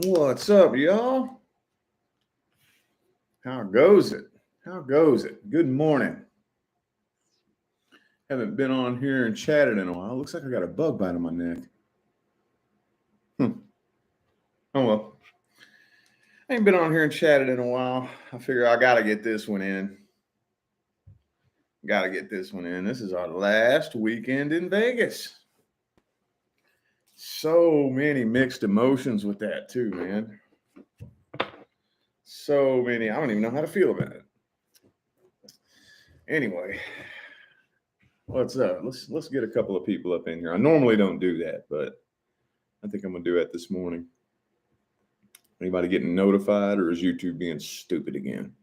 What's up, y'all? How goes it? How goes it? Good morning. Haven't been on here and chatted in a while. Looks like I got a bug bite on my neck. Hmm. Oh well. I ain't been on here and chatted in a while. I figure I gotta get this one in. Gotta get this one in. This is our last weekend in Vegas. So many mixed emotions with that too, man. So many. I don't even know how to feel about it. Anyway, what's up? Let's get a couple of people up in here. I normally don't do that, but I think I'm gonna do it this morning. Anybody getting notified, or is YouTube being stupid again?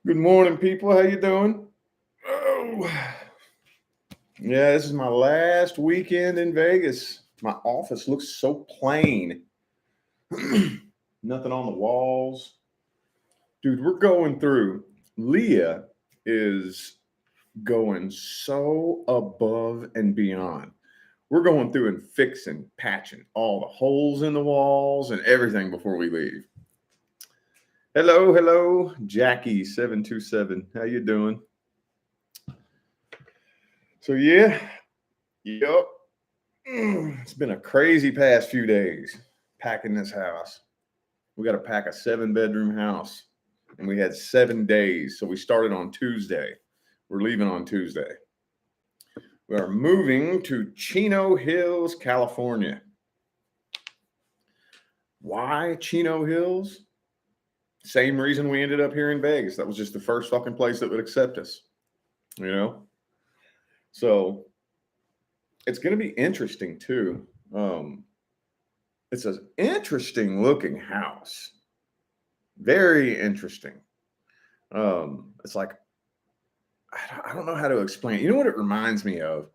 Good morning, people. How you doing? Oh, yeah. This is my last weekend in Vegas. My office looks so plain. Nothing on the walls, dude. We're going through. Leah is going so above and beyond. We're going through and fixing, patching all the holes in the walls and everything before we leave. Hello, Jackie727. How you doing? So yeah, yep. It's been a crazy past few days packing this house. We got to pack a 7-bedroom house, and we had 7 days. So we started on Tuesday. We're leaving on Tuesday. We are moving to Chino Hills, California. Why Chino Hills? Same reason we ended up here in Vegas. That was just the first fucking place that would accept us, you know? So it's going to be interesting too. It's an interesting looking house. Very interesting. It's like, I don't know how to explain it. You know what it reminds me of?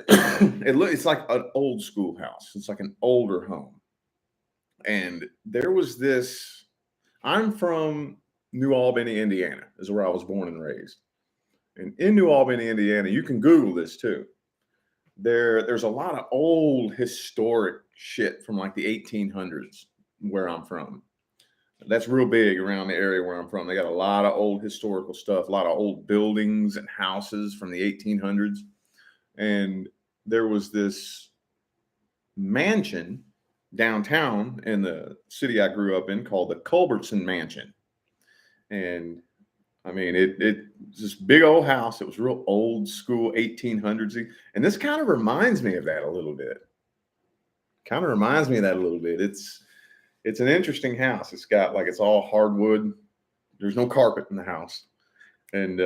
It's like an old school house. It's like an older home. And there was this, I'm from New Albany, Indiana, is where I was born and raised. And in New Albany, Indiana, you can Google this too. There's a lot of old historic shit from like the 1800s where I'm from. That's real big around the area where I'm from. They got a lot of old historical stuff, a lot of old buildings and houses from the 1800s. And there was this mansion downtown in the city I grew up in called the Culbertson Mansion. And I mean, it's this big old house. It was real old school 1800s. And this kind of reminds me of that a little bit. It's an interesting house. It's got like, it's all hardwood. There's no carpet in the house. And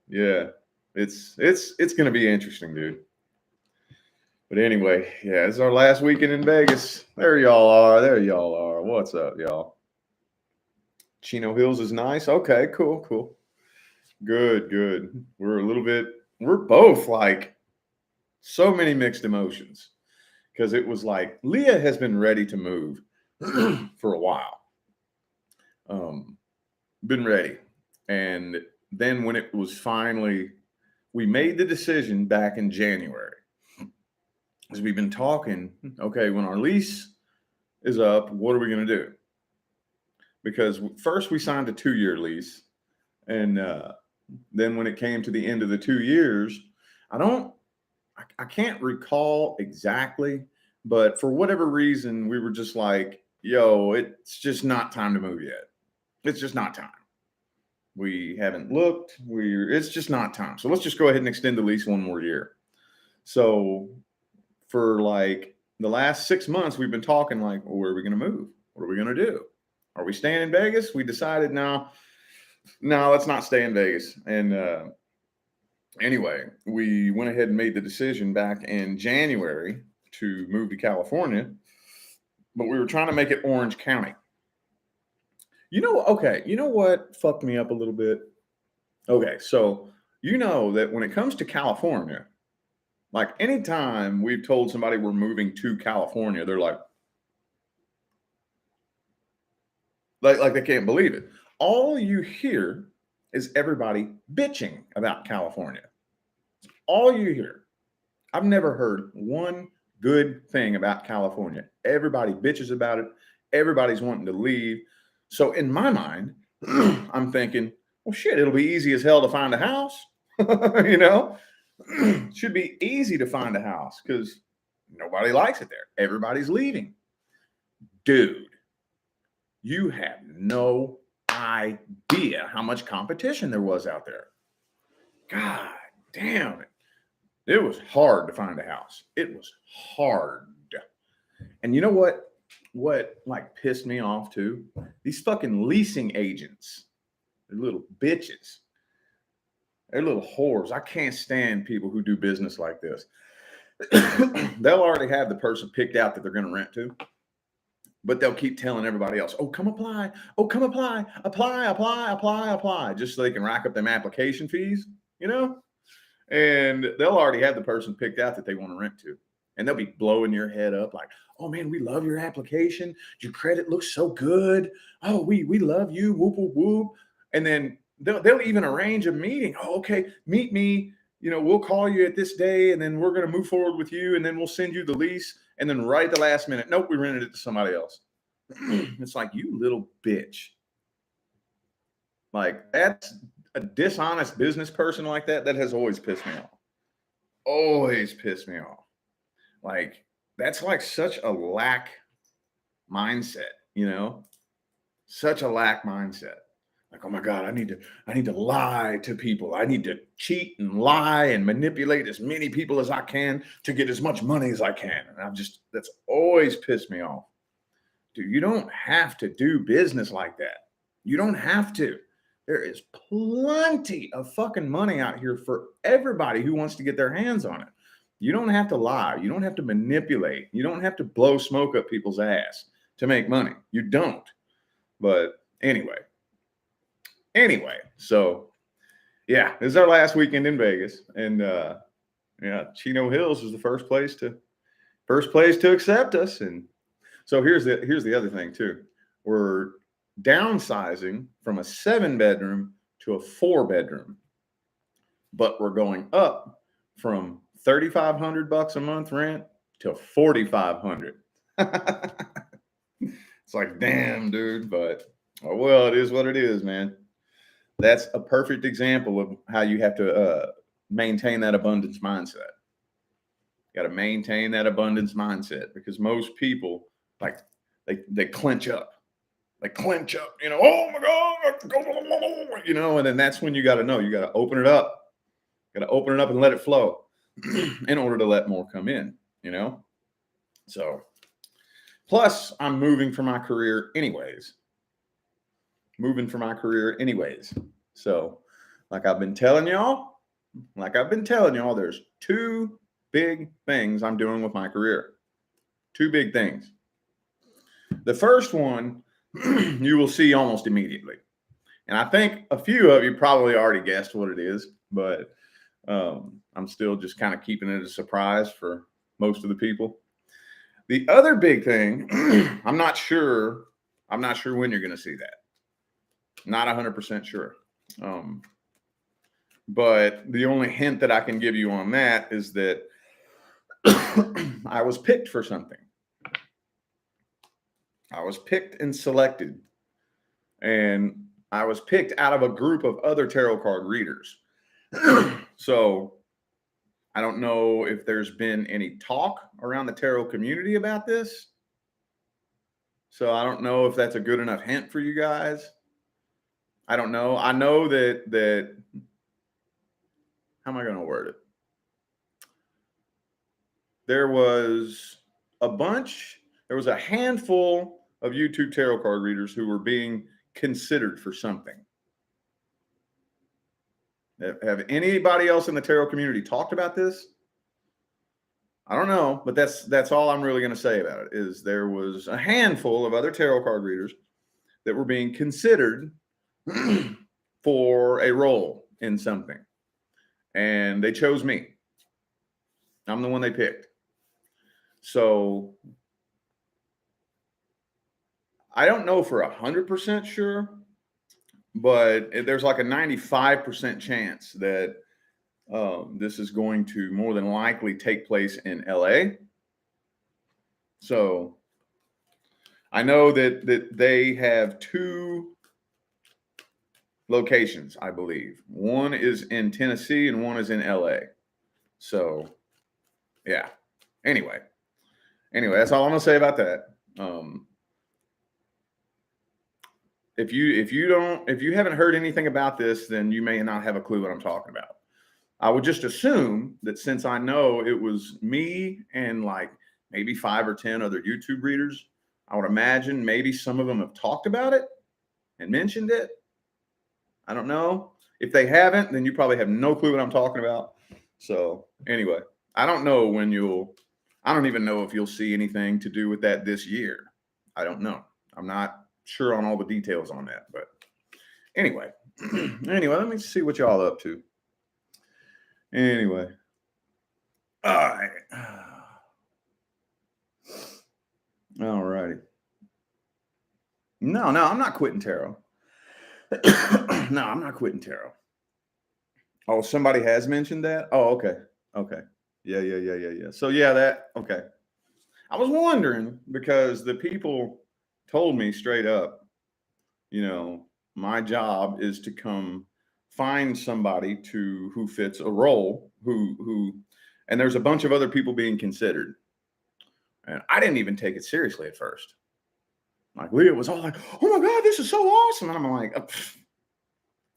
yeah, it's going to be interesting, dude. But anyway, yeah, this is our last weekend in Vegas. There y'all are. What's up, y'all? Chino Hills is nice. Okay, cool. Good. We're both like so many mixed emotions because it was like Leah has been ready to move for a while. Been ready. And then when it was finally, we made the decision back in January. As we've been talking, okay, when our lease is up, what are we going to do? Because first we signed a 2-year lease. And then when it came to the end of the 2 years, I can't recall exactly, but for whatever reason, we were just like, yo, it's just not time to move yet. It's just not time. We haven't looked. It's just not time. So let's just go ahead and extend the lease 1 more year. So for like the last 6 months, we've been talking like, well, where are we going to move? What are we going to do? Are we staying in Vegas? We decided no, let's not stay in Vegas. And anyway, we went ahead and made the decision back in January to move to California, but we were trying to make it Orange County. You know what fucked me up a little bit? Okay, so you know that when it comes to California, like anytime we've told somebody we're moving to California, they're like they can't believe it. All you hear is everybody bitching about California. All you hear. I've never heard one good thing about California. Everybody bitches about it. Everybody's wanting to leave. So in my mind, I'm thinking, well, shit, it'll be easy as hell to find a house. You know, should be easy to find a house because nobody likes it there. Everybody's leaving. Dude, you have no idea how much competition there was out there. God damn it. It was hard to find a house. It was hard. And you know what? What like pissed me off too? These fucking leasing agents. They're little bitches. They're little whores. I can't stand people who do business like this. They'll already have the person picked out that they're going to rent to, but they'll keep telling everybody else, oh, come apply. Oh, come apply. Apply. Just so they can rack up them application fees, you know? And they'll already have the person picked out that they want to rent to. And they'll be blowing your head up like, oh, man, we love your application. Your credit looks so good. Oh, we love you. Whoop, whoop, whoop. And then they'll even arrange a meeting. Oh, okay, meet me. You know, we'll call you at this day, and then we're going to move forward with you, and then we'll send you the lease. And then right at the last minute, nope, we rented it to somebody else. It's like, you little bitch. Like, that's a dishonest business person like that has always pissed me off. Always pissed me off. Like, that's like such a lack mindset, you know? Such a lack mindset. Like, oh my God, I need to lie to people. I need to cheat and lie and manipulate as many people as I can to get as much money as I can. And that's always pissed me off. Dude, you don't have to do business like that. You don't have to. There is plenty of fucking money out here for everybody who wants to get their hands on it. You don't have to lie. You don't have to manipulate. You don't have to blow smoke up people's ass to make money. You don't. But anyway, so yeah, this is our last weekend in Vegas. And yeah, Chino Hills was the first place to accept us. And so here's the other thing too. We're downsizing from a 7-bedroom to a 4-bedroom, but we're going up from $3,500 a month rent to $4,500. It's like, damn, dude, but oh well, it is what it is, man. That's a perfect example of how you have to maintain that abundance mindset. You got to maintain that abundance mindset because most people like they clench up. They clench up, you know, oh my God, you know, and then that's when you got to know, you got to open it up. Got to open it up and let it flow in order to let more come in, you know? So, plus I'm moving for my career anyways. So, like I've been telling y'all, there's 2 big things I'm doing with my career. 2 big things. The first one, you will see almost immediately. And I think a few of you probably already guessed what it is, but I'm still just kind of keeping it a surprise for most of the people. The other big thing, I'm not sure when you're going to see that. Not 100% sure. But the only hint that I can give you on that is that I was picked for something. I was picked and selected. And I was picked out of a group of other tarot card readers. So I don't know if there's been any talk around the tarot community about this. So I don't know if that's a good enough hint for you guys. I don't know. I know that how am I going to word it? There was a handful of YouTube tarot card readers who were being considered for something. Have anybody else in the tarot community talked about this? I don't know, but that's all I'm really going to say about it is there was a handful of other tarot card readers that were being considered for a role in something. And they chose me. I'm the one they picked. So I don't know for 100% sure, but there's like a 95% chance that this is going to more than likely take place in LA. So I know that they have 2 locations, I believe. One is in Tennessee and one is in LA. So yeah. Anyway, that's all I'm gonna say about that. If you haven't heard anything about this, then you may not have a clue what I'm talking about. I would just assume that since I know it was me and like maybe 5 or 10 other YouTube readers, I would imagine maybe some of them have talked about it and mentioned it. I don't know. If they haven't, then you probably have no clue what I'm talking about. So anyway, I don't know I don't even know if you'll see anything to do with that this year. I don't know. I'm not sure on all the details on that, but anyway, let me see what y'all up to. Anyway, all right. All righty. No, I'm not quitting tarot. No, I'm not quitting tarot. Oh, somebody has mentioned that? Oh, okay. Okay. Yeah. So yeah, okay. I was wondering because the people told me straight up, my job is to come find somebody who fits a role, and there's a bunch of other people being considered. And I didn't even take it seriously at first. Like Leah was all like, "Oh my God, this is so awesome." And I'm like,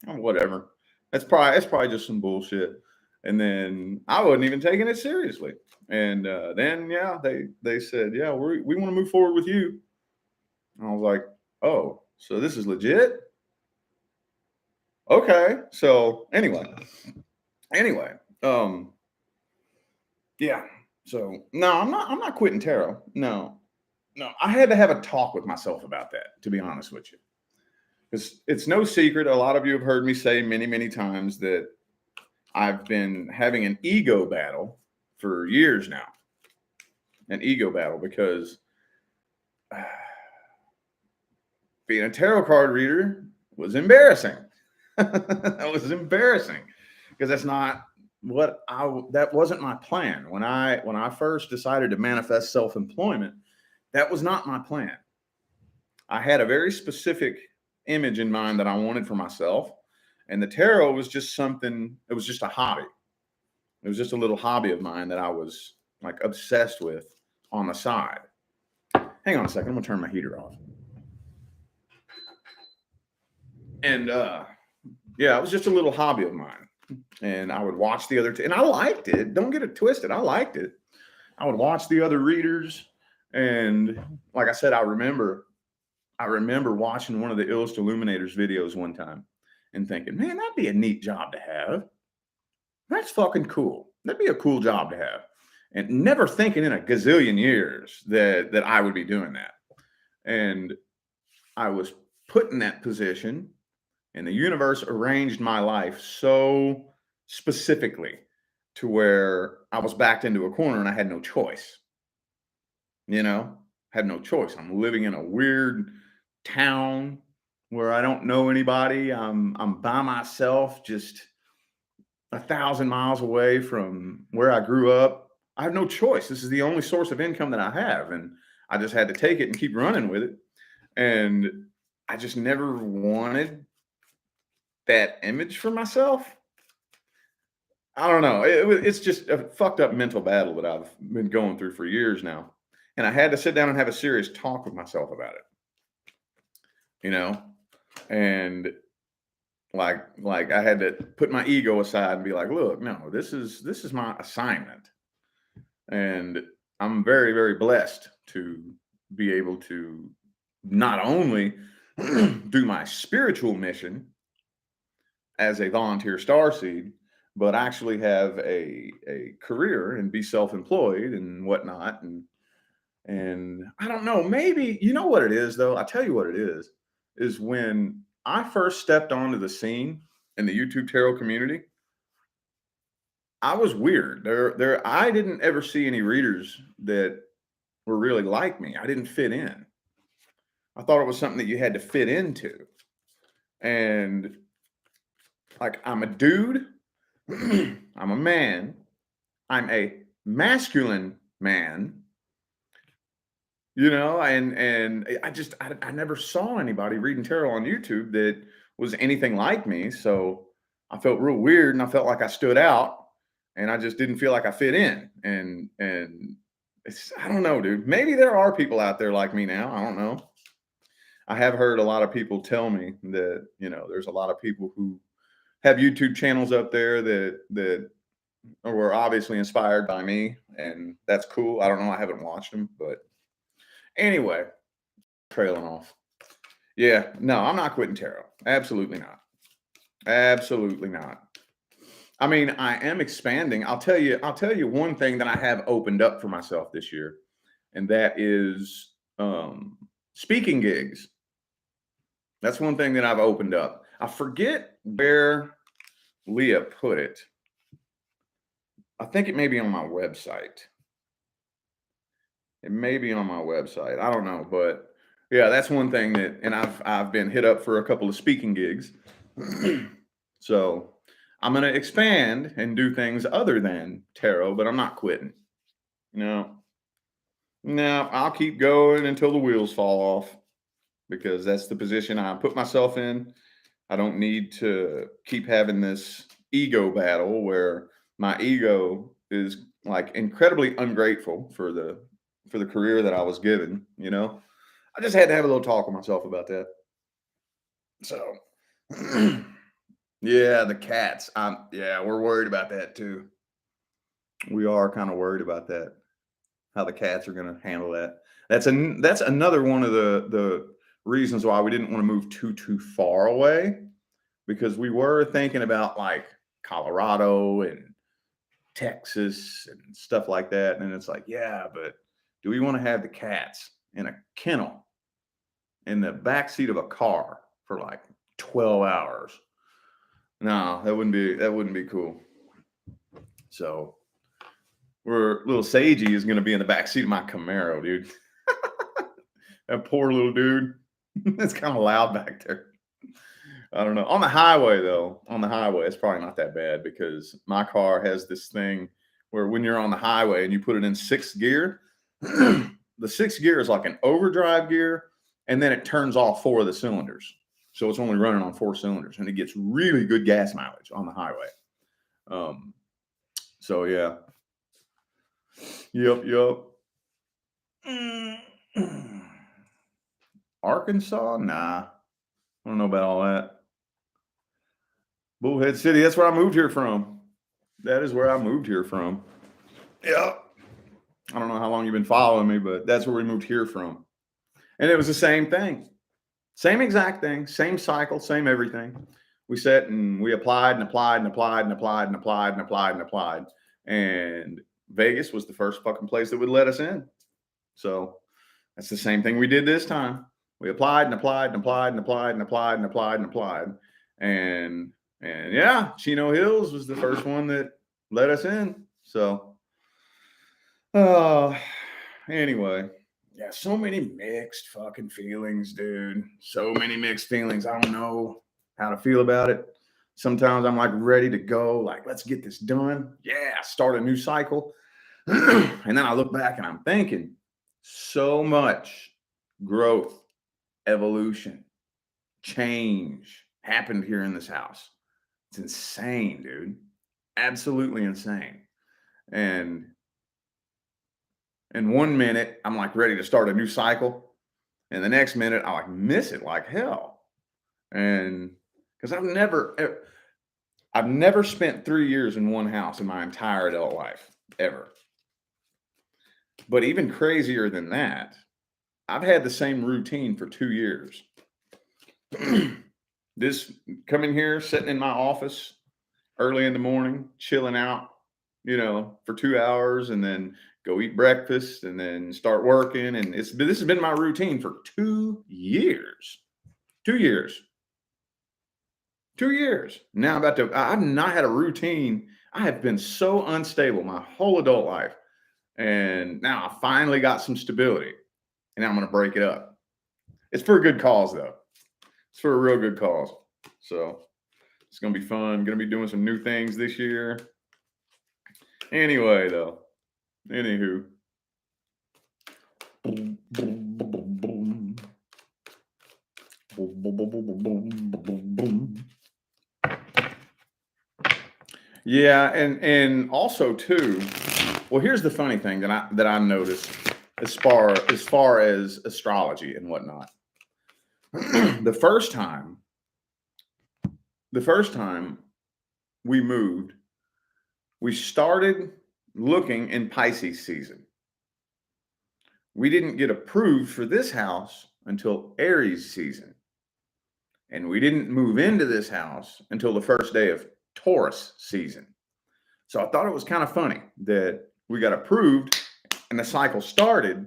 whatever. That's probably just some bullshit. And then I wasn't even taking it seriously. And then yeah, they said, yeah, we want to move forward with you. And I was like, oh, so this is legit? Okay. So anyway, yeah. So no, I'm not quitting tarot. No, I had to have a talk with myself about that, to be honest with you. Because it's no secret. A lot of you have heard me say many, many times that I've been having an ego battle for years now. An ego battle because being a tarot card reader was embarrassing. That was embarrassing because that wasn't my plan. When I first decided to manifest self-employment, that was not my plan. I had a very specific image in mind that I wanted for myself. And the tarot was just it was just a hobby. It was just a little hobby of mine that I was like obsessed with on the side. Hang on a second. I'm going to turn my heater off. And yeah, it was just a little hobby of mine. And I would watch the other, and I liked it. Don't get it twisted. I liked it. I would watch the other readers. And like I said, I remember watching one of the Illust Illuminators videos one time and thinking, man, that'd be a neat job to have. That's fucking cool. That'd be a cool job to have. And never thinking in a gazillion years that I would be doing that. And I was put in that position, and the universe arranged my life so specifically to where I was backed into a corner and I had no choice. Had no choice. I'm living in a weird town where I don't know anybody. I'm by myself, just 1,000 miles away from where I grew up. I have no choice. This is the only source of income that I have, and I just had to take it and keep running with it. And I just never wanted that image for myself. I don't know. It's just a fucked up mental battle that I've been going through for years now. And I had to sit down and have a serious talk with myself about it. And like I had to put my ego aside and be like, look, no, this is my assignment. And I'm very, very blessed to be able to not only do my spiritual mission as a volunteer starseed, but actually have a career and be self-employed and whatnot. And I don't know, maybe, you know what it is though? I tell you what it is when I first stepped onto the scene in the YouTube tarot community, I was weird. I didn't ever see any readers that were really like me. I didn't fit in. I thought it was something that you had to fit into. And like, I'm a dude, I'm a man, I'm a masculine man, and I never saw anybody reading tarot on YouTube that was anything like me. So I felt real weird, and I felt like I stood out, and I just didn't feel like I fit in. And I don't know, dude. Maybe there are people out there like me now. I don't know. I have heard a lot of people tell me that there's a lot of people who have YouTube channels up there that were obviously inspired by me, and that's cool. I don't know. I haven't watched them, but anyway, trailing off. Yeah, no, I'm not quitting tarot. Absolutely not. Absolutely not. I mean, I am expanding. I'll tell you one thing that I have opened up for myself this year, and that is speaking gigs. That's one thing that I've opened up. I forget where Leah put it. I think it may be on my website. It may be on my website. I don't know, but yeah, that's one thing and I've been hit up for a couple of speaking gigs. So I'm gonna expand and do things other than tarot, but I'm not quitting. No, no, I'll keep going until the wheels fall off because that's the position I put myself in. I don't need to keep having this ego battle where my ego is like incredibly ungrateful for the career that I was given. I just had to have a little talk with myself about that. So yeah, the cats. Yeah, we're worried about that too. We are kind of worried about that. How the cats are going to handle that. That's another one of the reasons why we didn't want to move too far away, because we were thinking about like Colorado and Texas and stuff like that. And it's like, yeah, but do we want to have the cats in a kennel in the back seat of a car for like 12 hours? No, that wouldn't be cool. So little Sagey is going to be in the back seat of my Camaro, dude. That poor little dude. It's kind of loud back there. I don't know. On the highway, though, it's probably not that bad because my car has this thing where when you're on the highway and you put it in sixth gear, the sixth gear is like an overdrive gear, and then it turns off 4 of the cylinders. So it's only running on 4 cylinders, and it gets really good gas mileage on the highway. So yeah. Yep. Arkansas? Nah. I don't know about all that. Bullhead City, that's where I moved here from. That is where I moved here from. Yeah. I don't know how long you've been following me, but that's where we moved here from. And it was the same thing. Same exact thing, same cycle, same everything. We sat and we applied and applied and applied and applied and applied and applied and applied. And Vegas was the first fucking place that would let us in. So that's the same thing we did this time. We applied and applied and applied and applied and applied and applied and applied. And yeah, Chino Hills was the first one that let us in. So anyway, yeah, so many mixed fucking feelings, dude. So many mixed feelings. I don't know how to feel about it. Sometimes I'm like ready to go, like, let's get this done. Yeah, start a new cycle. And then I look back and I'm thinking, so much growth, evolution, change happened here in this house. It's insane, dude. Absolutely insane. And in 1 minute, I'm like ready to start a new cycle. And the next minute, I like miss it like hell. And because I've never spent 3 years in one house in my entire adult life, ever. But even crazier than that, I've had the same routine for 2 years. This coming here, sitting in my office early in the morning, chilling out, for 2 hours, and then go eat breakfast, and then start working. And this has been my routine for 2 years. 2 years. 2 years. Now I've not had a routine. I have been so unstable my whole adult life. And now I finally got some stability. And now I'm going to break it up. It's for a good cause, though. It's for a real good cause. So it's going to be fun. Going to be doing some new things this year. Anyway, though. Anywho. Yeah, and also too, well, here's the funny thing that I noticed as far as astrology and whatnot. the first time, the first time we moved, we started looking in Pisces season. We didn't get approved for this house until Aries season. And we didn't move into this house until the first day of Taurus season. So I thought it was kind of funny that we got approved and the cycle started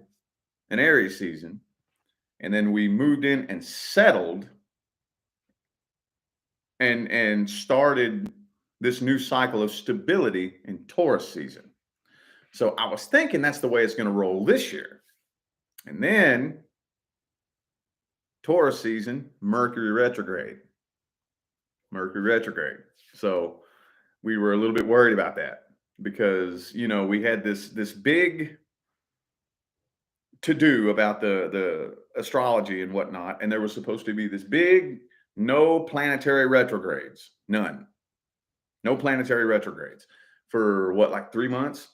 in Aries season. And then we moved in and settled and started this new cycle of stability in Taurus season. So I was thinking that's the way it's going to roll this year. And then Taurus season, Mercury retrograde. Mercury retrograde. So we were a little bit worried about that because, we had this big to do about the astrology and whatnot. And there was supposed to be this big no planetary retrogrades. None. No planetary retrogrades for what, like 3 months?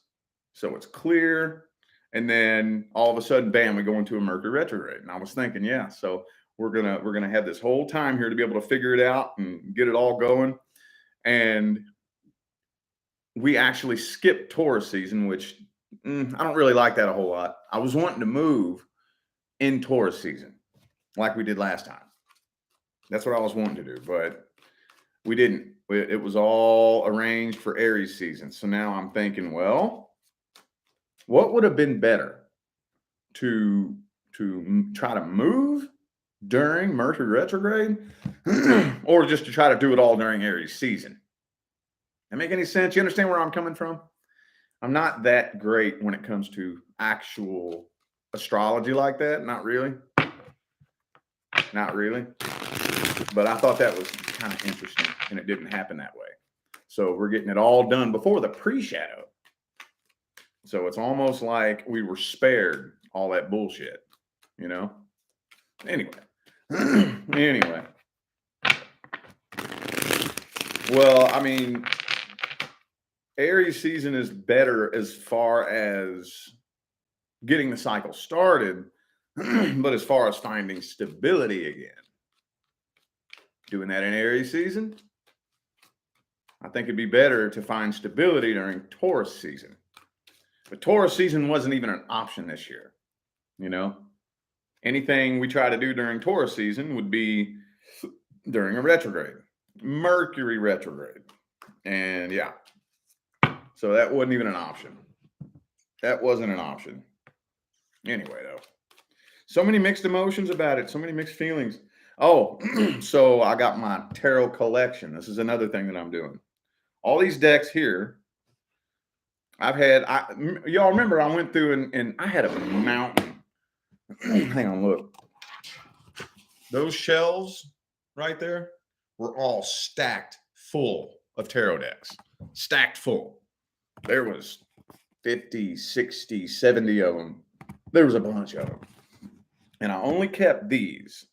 So it's clear. And then all of a sudden, bam, we go into a Mercury retrograde. And I was thinking, yeah, so we're gonna have this whole time here to be able to figure it out and get it all going. And we actually skipped Taurus season, which I don't really like that a whole lot. I was wanting to move in Taurus season like we did last time. That's what I was wanting to do, but we didn't. It was all arranged for Aries season. So now I'm thinking, well, what would have been better to try to move during Mercury retrograde or just to try to do it all during Aries season? That make any sense? You understand where I'm coming from? I'm not that great when it comes to actual astrology like that. Not really. Not really. But I thought that was kind of interesting and it didn't happen that way. So we're getting it all done before the pre-shadow. So it's like we were spared all that bullshit, Anyway. Anyway. Well, I mean, Aries season is better as far as getting the cycle started, but as far as finding stability again, doing that in Aries season, I think it'd be better to find stability during Taurus season. But Taurus season wasn't even an option this year, Anything we try to do during Taurus season would be during a retrograde, Mercury retrograde. And yeah, so that wasn't even an option. That wasn't an option. Anyway, though, so many mixed emotions about it, so many mixed feelings. Oh, so I got my tarot collection. This is another thing that I'm doing. All these decks here, y'all remember I went through and I had a mountain. Hang on, look. Those shelves right there were all stacked full of tarot decks. Stacked full. There was 50, 60, 70 of them. There was a bunch of them. And I only kept these.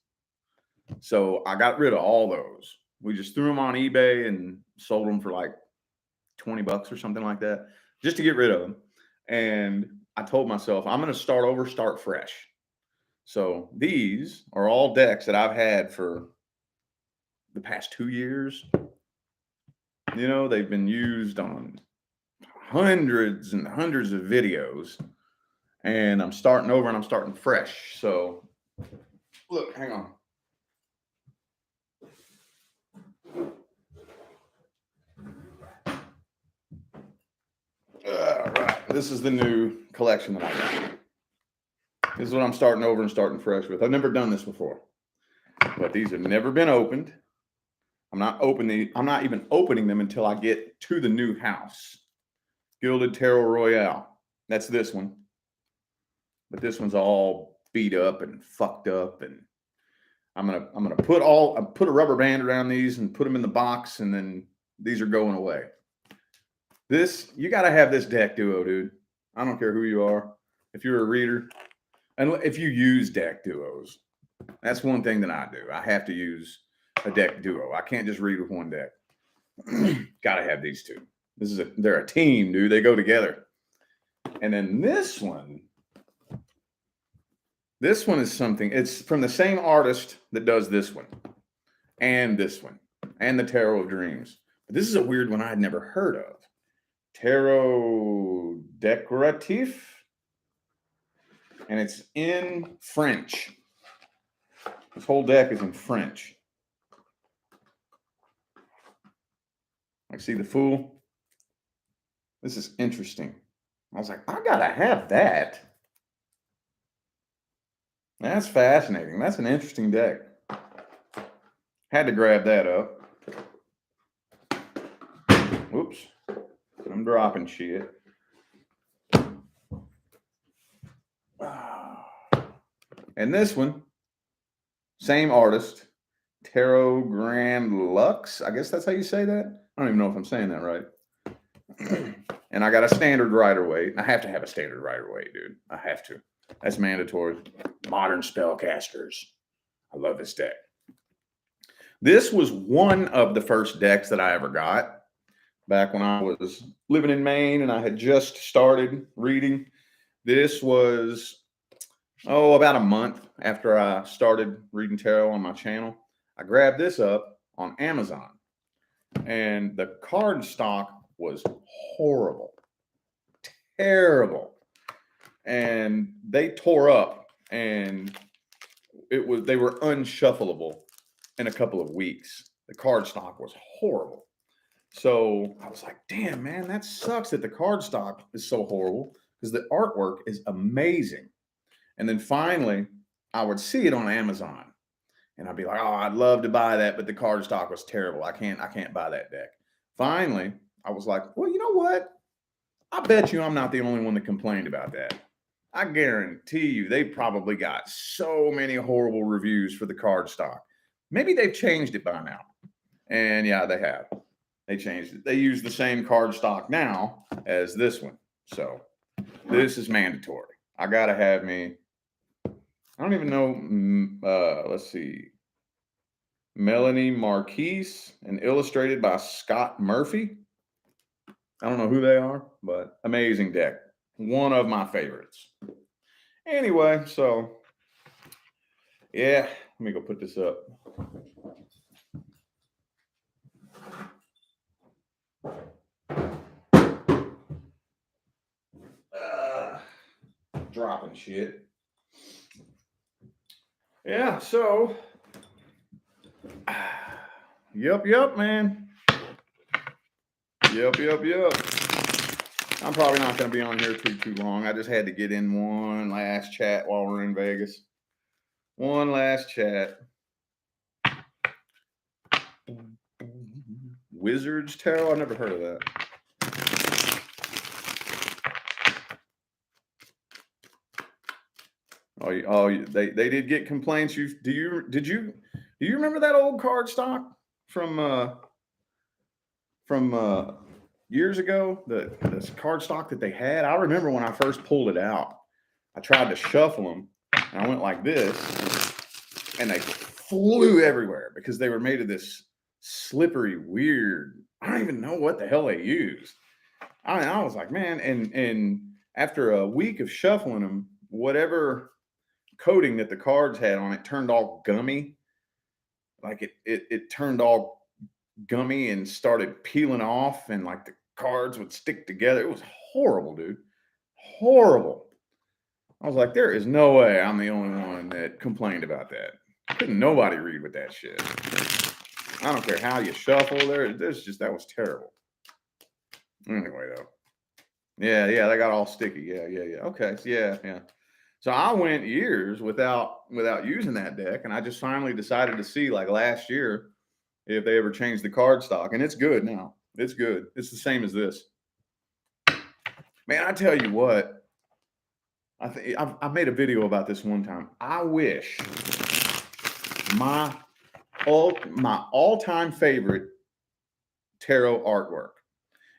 So I got rid of all those. We just threw them on eBay and sold them for like $20 or something like that, just to get rid of them. And I told myself, I'm going to start over, start fresh. So these are all decks that I've had for the past 2 years. They've been used on hundreds and hundreds of videos. And I'm starting over and I'm starting fresh. So look, hang on. All right. This is the new collection that I got. This is what I'm starting over and starting fresh with. I've never done this before, but these have never been opened. I'm not even opening them until I get to the new house. Gilded Tarot Royale. That's this one. But this one's all beat up and fucked up, and I'm gonna put a rubber band around these and put them in the box, and then these are going away. You got to have this deck duo, dude. I don't care who you are. If you're a reader, and if you use deck duos, That's one thing that I do. I have to use a deck duo. I can't just read with one deck. Gotta have these two. They're a team, dude. They go together. And then this one is something. It's from the same artist that does this one, and the Tarot of Dreams. But this is a weird one I had never heard of. Tarot Decoratif, and it's in French. This whole deck is in French. I see the Fool. This is interesting. I was like, I gotta have that. That's fascinating. That's an interesting deck. Had to grab that up. Whoops. I'm dropping shit. And this one, same artist, Tarot Grand Lux. I guess that's how you say that. I don't even know if I'm saying that right. And I got a standard Rider-Waite. I have to have a standard Rider-Waite, dude. I have to. That's mandatory. Modern Spellcasters. I love this deck. This was one of the first decks that I ever got back when I was living in Maine and I had just started reading. This was, about a month after I started reading tarot on my channel. I grabbed this up on Amazon, and the card stock was horrible, terrible. And they tore up, and they were unshuffleable in a couple of weeks. The card stock was horrible. So I was like, damn, man, that sucks that the card stock is so horrible, because the artwork is amazing. And then finally, I would see it on Amazon, and I'd be like, oh, I'd love to buy that, but the card stock was terrible. I can't buy that deck. Finally, I was like, well, you know what? I bet you I'm not the only one that complained about that. I guarantee you they probably got so many horrible reviews for the card stock. Maybe they've changed it by now. And yeah, they have. They changed it. They use the same card stock now as this one. So this is mandatory. I got to have me. I don't even know. Let's see. Melanie Marquise and illustrated by Scott Murphy. I don't know who they are, but amazing deck. One of my favorites. Anyway, so yeah, let me go put this up. Dropping shit. Yeah, so yep, man. Yep. I'm probably not going to be on here too long. I just had to get in one last chat while we're in Vegas. One last chat. Wizards Tarot? I've never heard of that. They did get complaints. Do you remember that old card stock from years ago? This card stock that they had. I remember when I first pulled it out. I tried to shuffle them, and I went like this, and they flew everywhere because they were made of this slippery, weird. I don't even know what the hell they used. I was like, man, and after a week of shuffling them, whatever coating that the cards had on it turned all gummy. Like it turned all gummy and started peeling off, and like the cards would stick together. It was horrible, dude. Horrible. I was like, there is no way I'm the only one that complained about that. Couldn't nobody read with that shit. I don't care how you shuffle there. That was terrible. Anyway, though. Yeah, they got all sticky. Yeah. Okay. Yeah. So I went years without using that deck, and I just finally decided to see, like last year, if they ever changed the card stock, and it's good now. It's good. It's the same as this. Man, I tell you what, I made a video about this one time. I wish my all-time favorite tarot artwork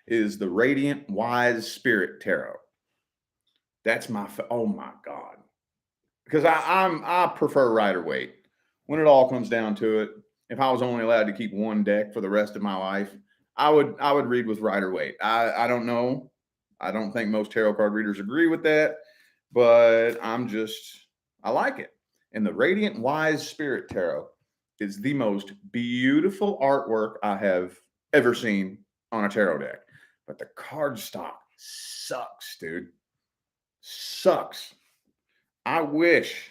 is the Radiant Wise Spirit Tarot. That's oh my God. because I prefer rider weight. When it all comes down to it, if I was only allowed to keep one deck for the rest of my life, I would read with rider weight. I don't know. I don't think most tarot card readers agree with that, but I like it. And the Radiant Wise Spirit Tarot is the most beautiful artwork I have ever seen on a tarot deck. But the card stock sucks, dude. Sucks. I wish,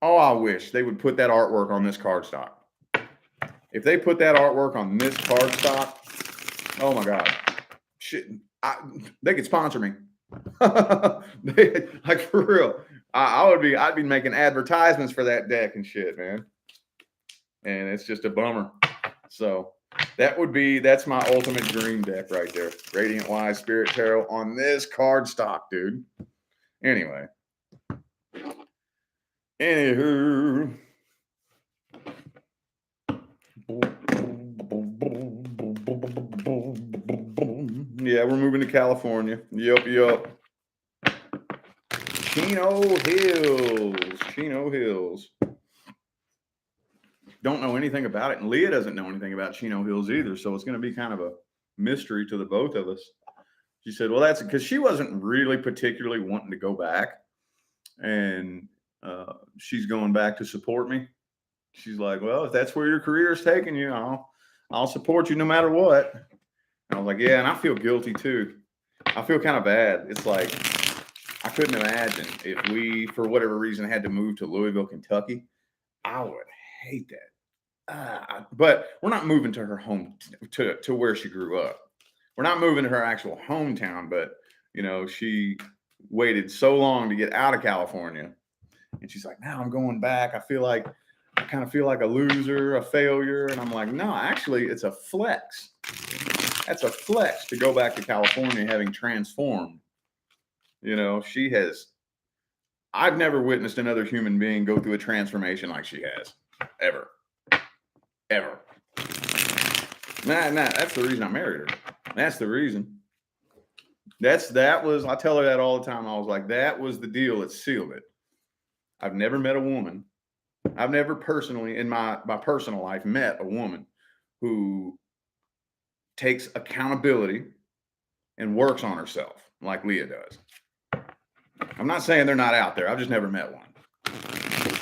I wish they would put that artwork on this cardstock. If they put that artwork on this cardstock, oh my God, shit, they could sponsor me. Like for real, I'd be making advertisements for that deck and shit, man. And it's just a bummer. So that's my ultimate dream deck right there. Radiant Wise Spirit Tarot on this cardstock, dude. Anyway. Anywho. Yeah, we're moving to California. Yup. Chino Hills. Don't know anything about it. And Leah doesn't know anything about Chino Hills either. So it's going to be kind of a mystery to the both of us. She said, well, that's because she wasn't really particularly wanting to go back. And she's going back to support me. She's like, well, if that's where your career is taking you, I'll support you no matter what. And I was like, yeah, and I feel guilty too. I feel kind of bad. It's like, I couldn't imagine if we, for whatever reason, had to move to Louisville, Kentucky. I would hate that. But we're not moving to her home, to where she grew up. We're not moving to her actual hometown, but, she waited so long to get out of California. And she's like, now I'm going back. I kind of feel like a loser, a failure. And I'm like, no, actually, it's a flex. That's a flex to go back to California having transformed. I've never witnessed another human being go through a transformation like she has. Ever. Nah, that's the reason I married her. That's the reason. I tell her that all the time. I was like, that was the deal that sealed it. I've never met a woman. I've never personally, in my personal life, met a woman who takes accountability and works on herself like Leah does. I'm not saying they're not out there. I've just never met one.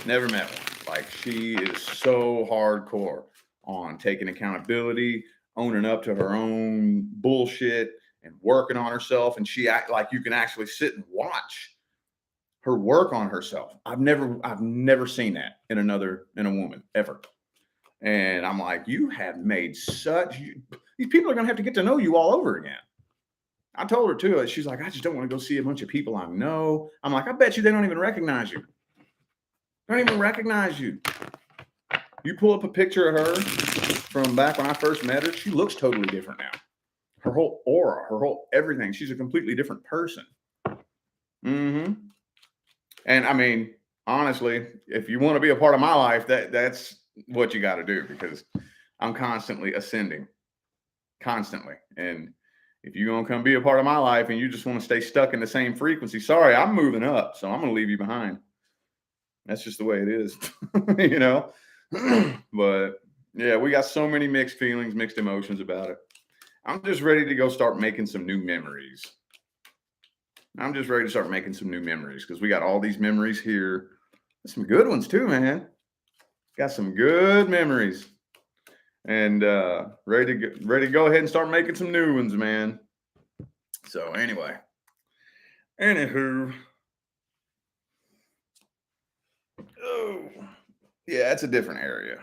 Never met one. Like, she is so hardcore on taking accountability, owning up to her own bullshit, and working on herself. And she act like you can actually sit and watch her work on herself. I've never seen that in a woman ever. And I'm like, you have made these people are going to have to get to know you all over again. I told her too. She's like, I just don't want to go see a bunch of people I know. I'm like, I bet you they don't even recognize you. Don't even recognize you. You pull up a picture of her from back when I first met her. She looks totally different now. Her whole aura, her whole everything. She's a completely different person. Mm-hmm. And I mean, honestly, if you want to be a part of my life, that's what you got to do, because I'm constantly ascending. Constantly. And if you're going to come be a part of my life and you just want to stay stuck in the same frequency, sorry, I'm moving up. So I'm going to leave you behind. That's just the way it is, But yeah, we got so many mixed feelings, mixed emotions about it. I'm just ready to go start making some new memories. Because we got all these memories here. Some good ones too, man. Got some good memories. And ready to go ahead and start making some new ones, man. So anyway. Anywho. Oh, yeah, it's a different area.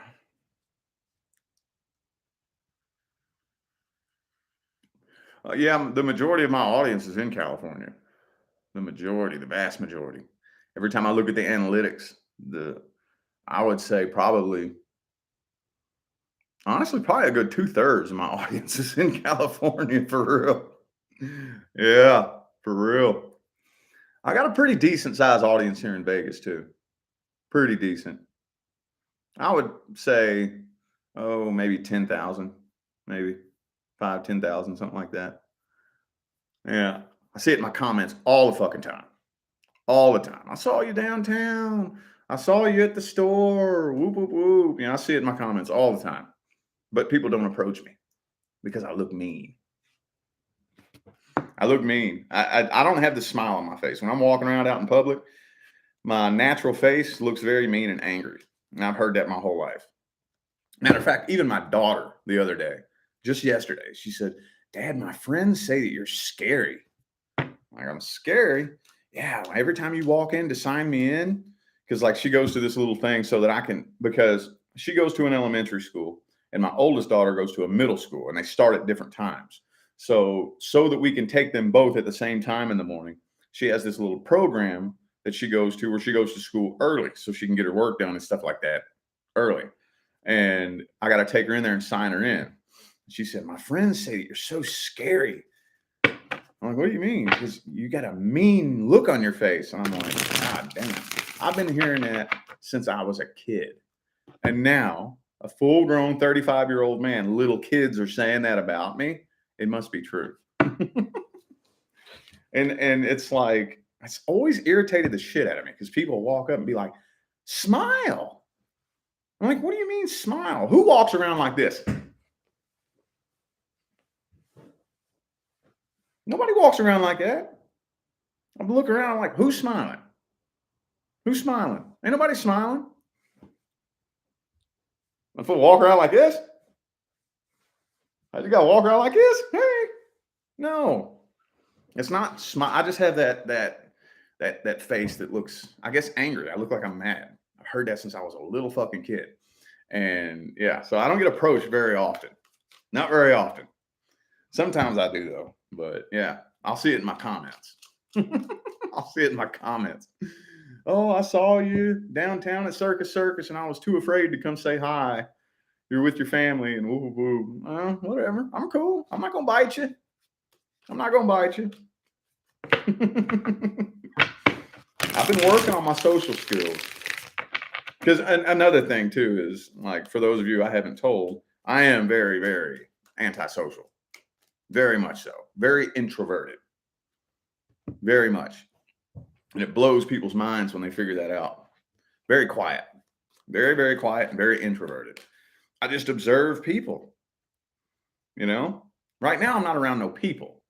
Yeah, the majority of my audience is in California. The vast majority. Every time I look at the analytics, I would say probably a good 2/3 of my audience is in California, for real. Yeah, for real. I got a pretty decent sized audience here in Vegas too. Pretty decent. I would say, maybe 10,000, maybe 10,000, something like that. Yeah. I see it in my comments all the fucking time. All the time. I saw you downtown. I saw you at the store. Whoop, whoop, whoop. I see it in my comments all the time. But people don't approach me because I look mean. I look mean. I don't have the smile on my face. When I'm walking around out in public, my natural face looks very mean and angry. And I've heard that my whole life. Matter of fact, even my daughter the other day, just yesterday, she said, Dad, my friends say that you're scary. Like, I'm scary? Yeah. Every time you walk in to sign me in, because like she goes to this little thing so that I can, because she goes to an elementary school and my oldest daughter goes to a middle school and they start at different times. So that we can take them both at the same time in the morning, she has this little program that she goes to where she goes to school early so she can get her work done and stuff like that early. And I got to take her in there and sign her in. She said, my friends say that you're so scary. I'm like, what do you mean? Because you got a mean look on your face. And I'm like, God damn. I've been hearing that since I was a kid. And now, a full-grown 35-year-old man, little kids are saying that about me. It must be true. and it's like, it's always irritated the shit out of me because people walk up and be like, smile. I'm like, what do you mean smile? Who walks around like this? Nobody walks around like that. I'm looking around, I'm like, who's smiling? Who's smiling? Ain't nobody smiling. If I walk around like this, I just gotta walk around like this. Hey, no, it's not smile. I just have that face that looks, I guess, angry. I look like I'm mad. I've heard that since I was a little fucking kid, and yeah, so I don't get approached very often. Not very often. Sometimes I do though, but yeah, I'll see it in my comments. I'll see it in my comments. Oh, I saw you downtown at Circus Circus, and I was too afraid to come say hi. You're with your family, and woo woo. Whatever. I'm cool. I'm not gonna bite you. I'm not gonna bite you. I've been working on my social skills. Because another thing too is, like, for those of you I haven't told, I am very, very antisocial. Very much so. Very introverted. Very much. And it blows people's minds when they figure that out. Very quiet. Very, very quiet and very introverted. I just observe people. Right now I'm not around no people.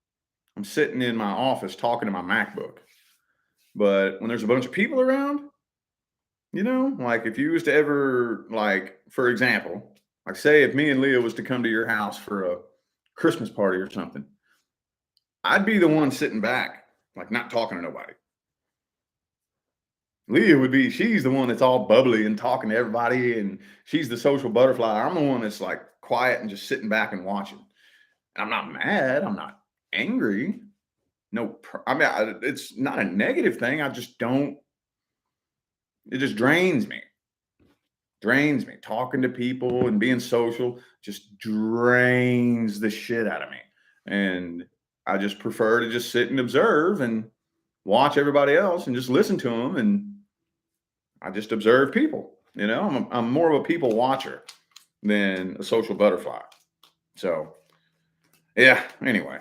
I'm sitting in my office talking to my MacBook. But when there's a bunch of people around, like if you was to ever, like, for example, like say if me and Leah was to come to your house for a Christmas party or something, I'd be the one sitting back, like not talking to nobody. Leah would be, she's the one that's all bubbly and talking to everybody, and she's the social butterfly. I'm the one that's like quiet and just sitting back and watching. And I'm not mad. I'm not angry. No, it's not a negative thing. I just don't, it just drains me. Drains me. Talking to people and being social just drains the shit out of me. And I just prefer to just sit and observe and watch everybody else and just listen to them. And I just observe people. I'm more of a people watcher than a social butterfly. So, yeah. Anyway,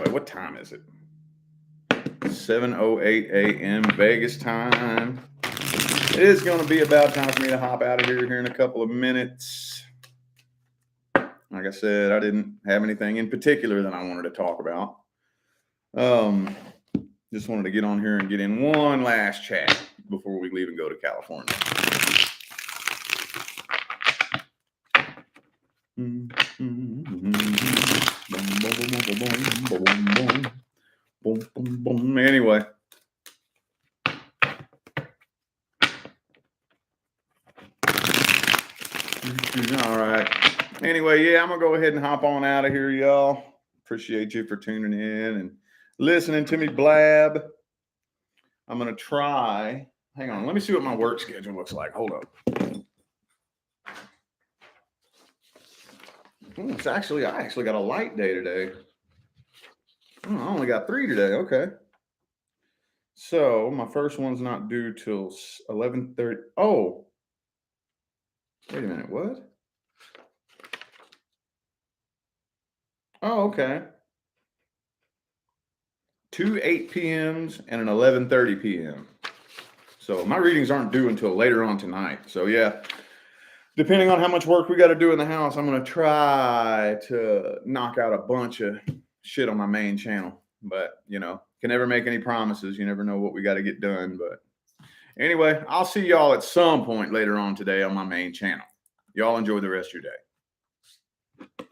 what time is it? 7:08 a.m. Vegas time. It is going to be about time for me to hop out of here in a couple of minutes. Like I said, I didn't have anything in particular that I wanted to talk about. Just wanted to get on here and get in one last chat before we leave and go to California. Anyway. All right. Anyway, yeah, I'm going to go ahead and hop on out of here, y'all. Appreciate you for tuning in and listening to me blab. I'm going to try. Hang on. Let me see what my work schedule looks like. Hold up. I actually got a light day today. I only got 3 today. Okay. So my first one's not due till 11:30. Oh, wait a minute. What? Oh, okay. 2 8 p.m.s and an 11:30 p.m. So my readings aren't due until later on tonight. So yeah, depending on how much work we got to do in the house, I'm going to try to knock out a bunch of shit on my main channel. But, you know, can never make any promises. You never know what we got to get done. But anyway, I'll see y'all at some point later on today on my main channel. Y'all enjoy the rest of your day.